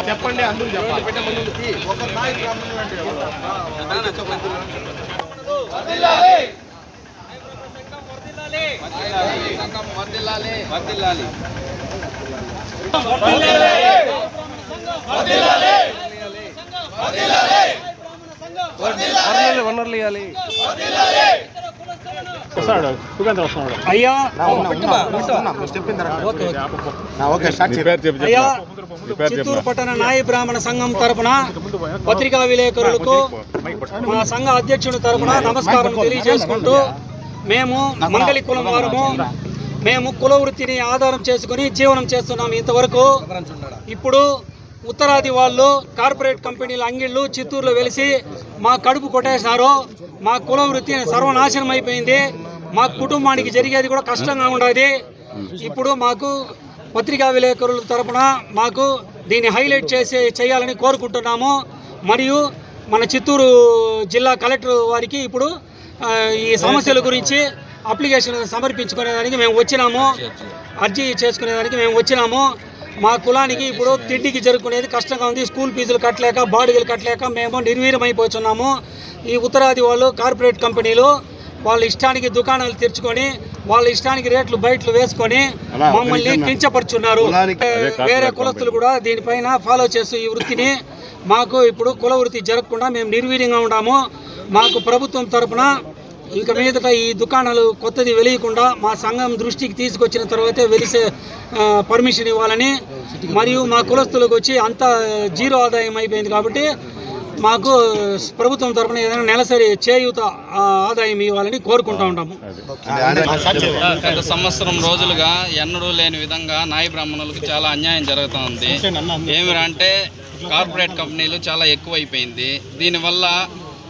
చెప్పండి అందరూ అయ్యా చిత్తూరు పట్టణ నాయ బ్రాహ్మణ సంఘం తరపున పత్రికా విలేకరులకు మా సంఘ అధ్యక్షుడి తరపున నమస్కారం తెలియజేసుకుంటూ మేము మంగళి కులం వారము. మేము కుల వృత్తిని ఆధారం చేసుకుని జీవనం చేస్తున్నాము. ఇంతవరకు ఇప్పుడు ఉత్తరాది వాళ్ళు కార్పొరేట్ కంపెనీల అంగిళ్ళు చిత్తూరులో వెలిసి మా కడుపు కొట్టేశారు. మా కుల వృత్తి సర్వనాశనం అయిపోయింది. మా కుటుంబానికి జరిగేది కూడా కష్టంగా ఉండేది. ఇప్పుడు మాకు పత్రికా విలేకరుల తరపున మాకు దీన్ని హైలైట్ చేయాలని కోరుకుంటున్నాము. మరియు మన చిత్తూరు జిల్లా కలెక్టర్ వారికి ఇప్పుడు ఈ సమస్యల గురించి అప్లికేషన్ సమర్పించుకునేదానికి మేము వచ్చినాము. అర్జీ చేసుకునేదానికి మేము వచ్చినాము. మా కులానికి ఇప్పుడు తిండికి జరుపుకునేది కష్టంగా ఉంది. స్కూల్ ఫీజులు కట్టలేక బాడుగలు కట్టలేక మేము నిర్వీర్యమైపోతున్నాము. ఈ ఉత్తరాది వాళ్ళు కార్పొరేట్ కంపెనీలు వాళ్ళ ఇష్టానికి దుకాణాలు తెరుచుకొని వాళ్ళ ఇష్టానికి రేట్లు బయటలు వేసుకొని మమ్మల్ని కించపరుచున్నారు. వేరే కులస్తులు కూడా దీనిపైన ఫాలో చేస్తూ ఈ వృత్తిని మాకు ఇప్పుడు కుల వృత్తి జరగకుండా మేము నిర్వీర్యంగా ఉన్నాము. మాకు ప్రభుత్వం తరపున ఇంక మీదట ఈ దుకాణాలు కొత్తది వెలియకుండా మా సంఘం దృష్టికి తీసుకొచ్చిన తర్వాతే వెలిసే పర్మిషన్ ఇవ్వాలని, మరియు మా కులస్తులకు వచ్చి అంతా జీరో ఆదాయం అయిపోయింది కాబట్టి మాకు ప్రభుత్వం తరఫున ఏదైనా నెలసరి చేయూత ఆదాయం ఇవ్వాలని కోరుకుంటూ ఉంటాము. గత సంవత్సరం రోజులుగా ఎన్నడూ లేని విధంగా నాయ బ్రాహ్మణులకు చాలా అన్యాయం జరుగుతూ ఉంది. ఏమిరంటే కార్పొరేట్ కంపెనీలు చాలా ఎక్కువైపోయింది. దీనివల్ల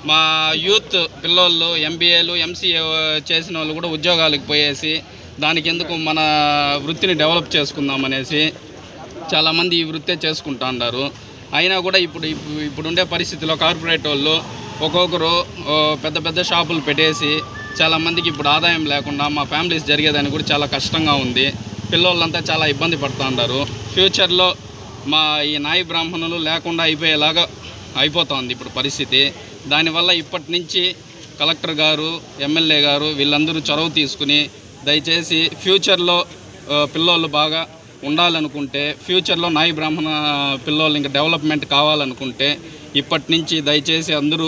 మా యూత్ పిల్లోళ్ళు ఎంబీఏలు ఎంసీఏ చేసిన వాళ్ళు కూడా ఉద్యోగాలకు పోయేసి దానికి ఎందుకు మన వృత్తిని డెవలప్ చేసుకుందాం అనేసి చాలామంది ఈ వృత్తే చేసుకుంటా ఉన్నారు. అయినా కూడా ఇప్పుడుండే పరిస్థితిలో కార్పొరేట్ వాళ్ళు ఒక్కొక్కరు పెద్ద పెద్ద షాపులు పెట్టేసి చాలామందికి ఇప్పుడు ఆదాయం లేకుండా మా ఫ్యామిలీస్ జరిగేదానికి కూడా చాలా కష్టంగా ఉంది. పిల్లోళ్ళంతా చాలా ఇబ్బంది పడుతూ ఉన్నారు. ఫ్యూచర్లో మా ఈ నాయ బ్రాహ్మణులు లేకుండా అయిపోయేలాగా అయిపోతుంది ఇప్పుడు పరిస్థితి. దానివల్ల ఇప్పటి నుంచి కలెక్టర్ గారు, ఎమ్మెల్యే గారు వీళ్ళందరూ చొరవ తీసుకుని దయచేసి ఫ్యూచర్లో పిల్లోళ్ళు బాగా ఉండాలనుకుంటే, ఫ్యూచర్లో నాయ బ్రాహ్మణ పిల్లోళ్ళు ఇంకా డెవలప్మెంట్ కావాలనుకుంటే ఇప్పటి నుంచి దయచేసి అందరూ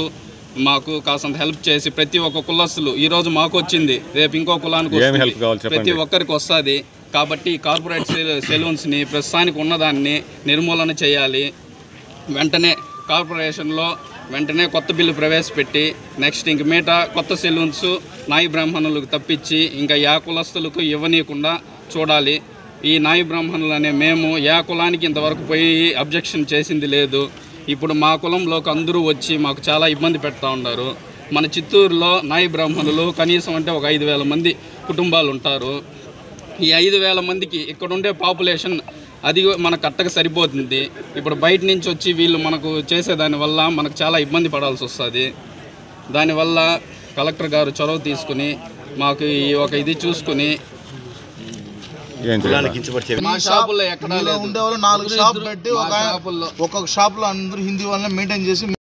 మాకు కాస్తంత హెల్ప్ చేసి ప్రతి ఒక్క కులస్తులు ఈరోజు మాకు వచ్చింది, రేపు ఇంకో కులానికి వస్తుంది, ప్రతి ఒక్కరికి వస్తుంది. కాబట్టి కార్పొరేట్ సెలూన్స్ని ప్రస్తుతానికి ఉన్నదాన్ని నిర్మూలన చేయాలి. వెంటనే కార్పొరేషన్లో వెంటనే కొత్త బిల్లు ప్రవేశపెట్టి నెక్స్ట్ ఇంక మీట కొత్త సెలూన్స్ నాయ బ్రాహ్మణులకు తప్పించి ఇంకా యా కులస్తులకు ఇవ్వనీయకుండా చూడాలి. ఈ నాయ బ్రాహ్మణులు అనే మేము యా కులానికి ఇంతవరకు పోయి అబ్జెక్షన్ చేసింది లేదు. ఇప్పుడు మా కులంలోకి అందరూ వచ్చి మాకు చాలా ఇబ్బంది పెడతా ఉన్నారు. మన చిత్తూరులో నాయ బ్రాహ్మణులు కనీసం అంటే ఒక 5,000 మంది కుటుంబాలు ఉంటారు. ఈ 5,000 మందికి ఇక్కడ ఉండే పాపులేషన్ అది మనకు కట్టక సరిపోతుంది. ఇప్పుడు బయట నుంచి వచ్చి వీళ్ళు మనకు చేసేదానివల్ల మనకు చాలా ఇబ్బంది పడాల్సి వస్తుంది. దానివల్ల కలెక్టర్ గారు చొరవ తీసుకుని మాకు ఈ ఒక ఇది చూసుకుని మా షాపుల్లో ఎక్కడ ఉండేవాళ్ళు 4 షాపులు పెట్టి ఒక్కొక్క షాపులో అందరూ హిందీ వాళ్ళని మెయింటైన్ చేసి